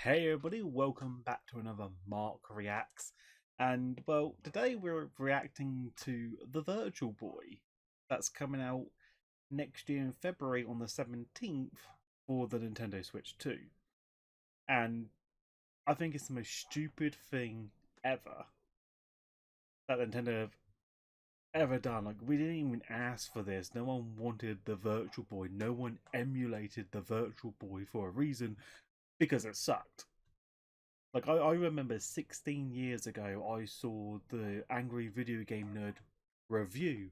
Hey everybody, welcome back to another Mark Reacts. And well, today we're reacting to The Virtual Boy. That's coming out next year in February on the 17th for the Nintendo Switch 2. And I think it's the most stupid thing ever that Nintendo have ever done. Like, we didn't even ask for this. No one wanted the Virtual Boy. No one emulated the Virtual Boy for a reason, because it sucked. Like, I remember 16 years ago, I saw the Angry Video Game Nerd review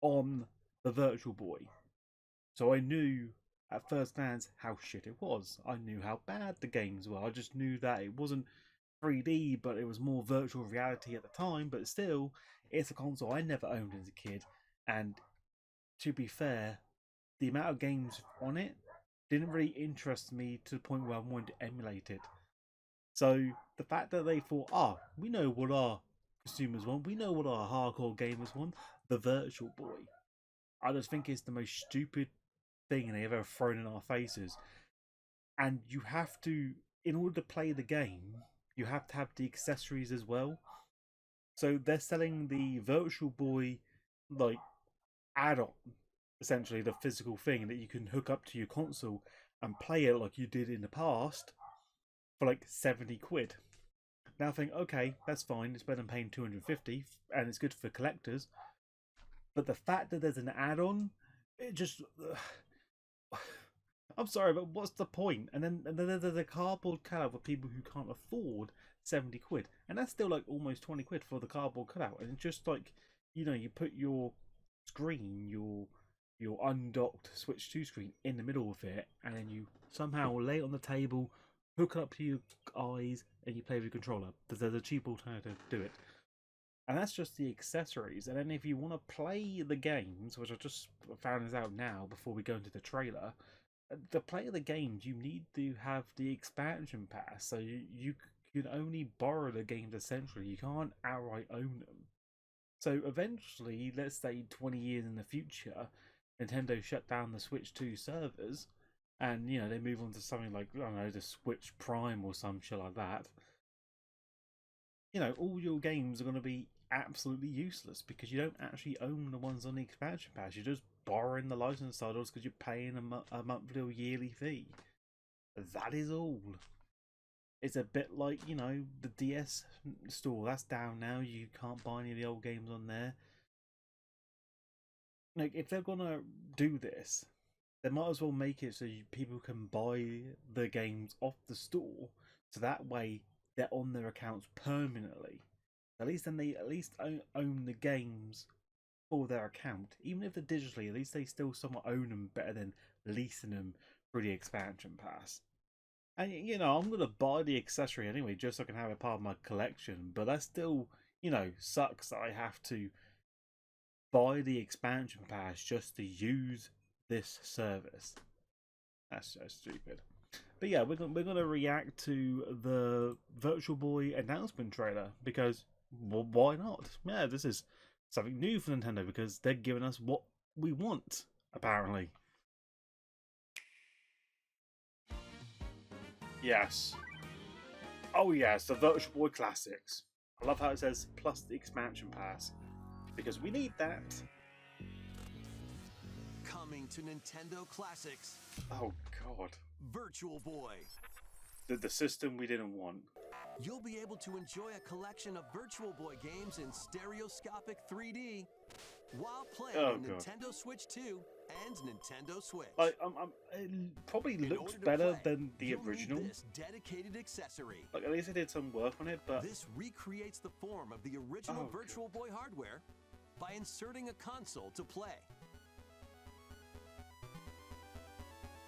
on the Virtual Boy. So I knew at first glance how shit it was. I knew how bad the games were. I just knew that it wasn't 3D, but it was more virtual reality at the time. But still, it's a console I never owned as a kid. And to be fair, the amount of games on it didn't really interest me to the point where I wanted to emulate it. So the fact that they thought, we know what our consumers want, we know what our hardcore gamers want, the Virtual Boy. I just think it's the most stupid thing they've ever thrown in our faces. And you have to, in order to play the game, you have to have the accessories as well. So they're selling the Virtual Boy, like, add-on, essentially the physical thing that you can hook up to your console and play it like you did in the past for like 70 quid. Now I think, okay, that's fine, it's better than paying 250 and it's good for collectors. But the fact that there's an add-on, it just I'm sorry, but what's the point? And then there's a cardboard cutout for people who can't afford 70 quid. And that's still like almost 20 quid for the cardboard cutout. And it's just like, you know, you put your screen, your undocked Switch 2 screen in the middle of it, and then you somehow lay it on the table, hook up to your eyes, and you play with your controller. There's a cheap alternative to do it. And that's just the accessories. And then if you want to play the games, which I just found this out now before we go into the trailer, to play the games you need to have the expansion pass. So you can only borrow the games essentially. You can't outright own them. So eventually, let's say 20 years in the future, Nintendo shut down the Switch 2 servers, and you know they move on to something like, I don't know, the Switch Prime or some shit like that. You know, all your games are going to be absolutely useless because you don't actually own the ones on the expansion pass. You're just borrowing the license titles because you're paying a monthly or yearly fee. That is all. It's a bit like, you know, the DS store. That's down now. You can't buy any of the old games on there. Like, if they're going to do this, they might as well make it so people can buy the games off the store. So that way, they're on their accounts permanently. At least then they own the games for their account. Even if they're digitally, at least they still somewhat own them better than leasing them through the expansion pass. And you know, I'm gonna buy the accessory anyway, just so I can have it part of my collection. But that still, you know, sucks that I have to buy the expansion pass just to use this service. That's so stupid. But yeah, we're gonna react to the Virtual Boy announcement trailer because, well, why not? Yeah, this is something new for Nintendo because they're giving us what we want, apparently. Yes. Oh yes, the Virtual Boy Classics. I love how it says plus the expansion pass because we need that. Coming to Nintendo Classics. Oh god. Virtual Boy. The system we didn't want. You'll be able to enjoy a collection of Virtual Boy games in stereoscopic 3D while playing on Nintendo Switch 2 and Nintendo Switch. It probably looks better than the original. This dedicated accessory. Like, at least they did some work on it, but this recreates the form of the original Virtual Boy hardware by inserting a console to play.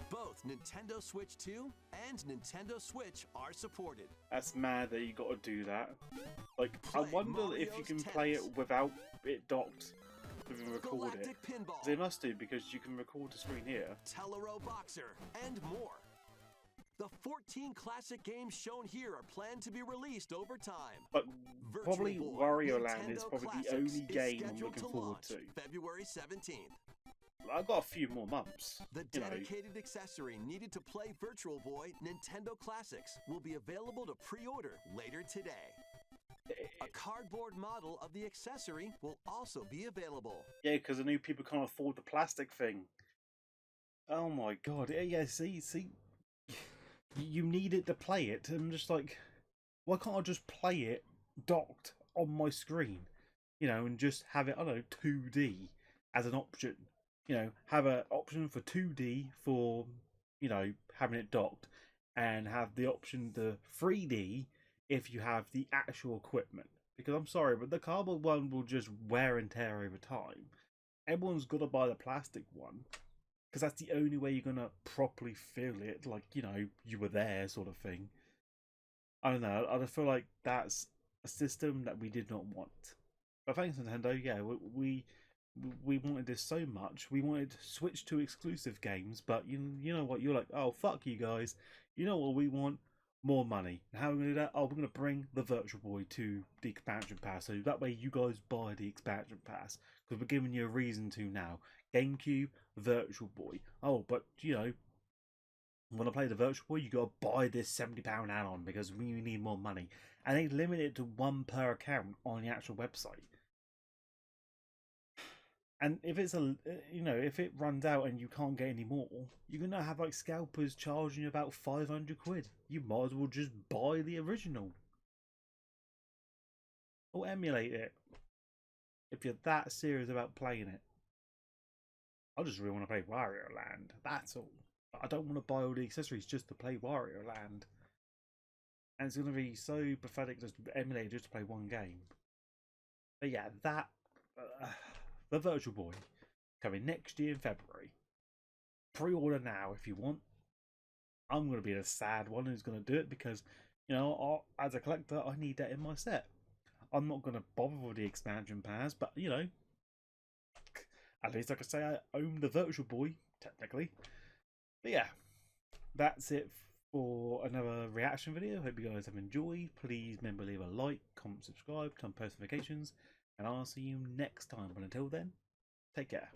Both Nintendo Switch 2 and Nintendo Switch are supported. That's mad that you got to do that. Like, I wonder if you can play it without it docked. You can record it. They must do, because you can record the screen here. Telero Boxer and more. The 14 classic games shown here are planned to be released over time. But probably Wario Land is probably the only game I'm looking forward to. February 17th. I've got a few more months. The dedicated accessory needed to play Virtual Boy Nintendo Classics will be available to pre-order later today. A cardboard model of the accessory will also be available. Yeah, because I knew people can't afford the plastic thing. Oh my god. Yeah, see, you need it to play it. I'm just like, why can't I just play it docked on my screen? You know, and just have it, I don't know, 2D as an option. You know, have an option for 2D for, you know, having it docked, and have the option to 3D if you have the actual equipment. Because I'm sorry, but the cardboard one will just wear and tear over time. Everyone's got to buy the plastic one, because that's the only way you're going to properly feel it, like, you know, you were there sort of thing. I don't know, I feel like that's a system that we did not want. But thanks Nintendo, yeah, we wanted this so much. We wanted Switch 2 exclusive games, but you know what? You're like, oh fuck you guys. You know what we want? More money. And how are we gonna do that? Oh, we're gonna bring the Virtual Boy to the expansion pass, so that way you guys buy the expansion pass, because we're giving you a reason to now. GameCube, Virtual Boy. Oh, but you know, when I play the Virtual Boy, you gotta buy this £70 add-on because we need more money, and they limit it to one per account on the actual website. And if it's if it runs out and you can't get any more, you're gonna have like scalpers charging you about 500 quid. You might as well just buy the original or emulate it if you're that serious about playing it. I just really want to play Wario Land. That's all. I don't want to buy all the accessories just to play Wario Land. And it's gonna be so pathetic just to emulate just to play one game. But yeah, that. The Virtual Boy coming next year in February. Pre-order now if you want. I'm going to be the sad one who's going to do it because, you know, as a collector, I need that in my set. I'm not going to bother with the expansion pass, but, you know, at least I can say I own the Virtual Boy, technically. But yeah, that's it for another reaction video. Hope you guys have enjoyed. Please remember to leave a like, comment, subscribe, turn on post notifications, and I'll see you next time. But until then, take care.